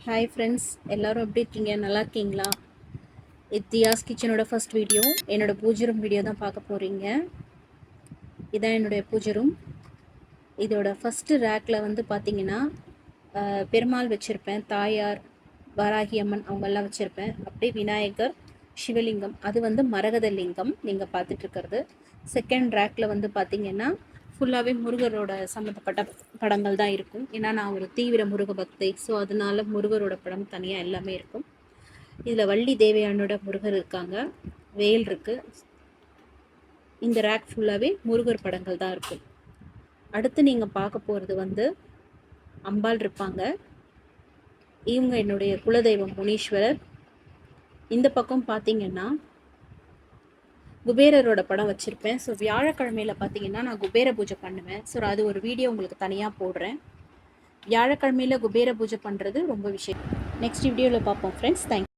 Hi friends, எல்லோரும் எப்படி இருக்கீங்க? நல்லா இருக்கீங்களா? தியாஸ் கிச்சனோட ஃபர்ஸ்ட் வீடியோ, என்னோட பூஜை ரூம் வீடியோ தான் பார்க்க போகிறீங்க. இதான் என்னுடைய பூஜை ரூம். இதோட ஃபஸ்ட்டு ரேக்கில் வந்து பார்த்தீங்கன்னா பெருமாள் வச்சுருப்பேன், தாயார், வராகி அம்மன் அவங்கெல்லாம் வச்சுருப்பேன். அப்படியே விநாயகர், சிவலிங்கம், அது வந்து மரகத லிங்கம் நீங்கள் பார்த்துட்ருக்கிறது. செகண்ட் ரேக்கில் வந்து பார்த்தீங்கன்னா ஃபுல்லாகவே முருகரோட சம்மந்தப்பட்ட படங்கள் தான் இருக்கும். ஏன்னா நான் ஒரு தீவிர முருக பக்தை. ஸோ அதனால முருகரோட படம் தனியாக எல்லாமே இருக்கும். இதில் வள்ளி தேவையானோட முருகர் இருக்காங்க, வேல் இருக்குது. இந்த ரேக் ஃபுல்லாகவே முருகர் படங்கள் தான் இருக்கும். அடுத்து நீங்கள் பார்க்க போகிறது வந்து அம்பாள் இருப்பாங்க. இவங்க என்னுடைய குலதெய்வம் முனீஸ்வரர். இந்த பக்கம் பார்த்தீங்கன்னா குபேரரோட படம் வச்சுருப்பேன். ஸோ வியாழக்கிழமையில் பார்த்தீங்கன்னா நான் குபேர பூஜை பண்ணுவேன். ஸோ அது ஒரு வீடியோ உங்களுக்கு தனியாக போடுறேன். வியாழக்கிழமையில் குபேர பூஜை பண்ணுறது ரொம்ப விஷயம். நெக்ஸ்ட் வீடியோவில் பார்ப்போம் ஃப்ரெண்ட்ஸ். தேங்க்யூ.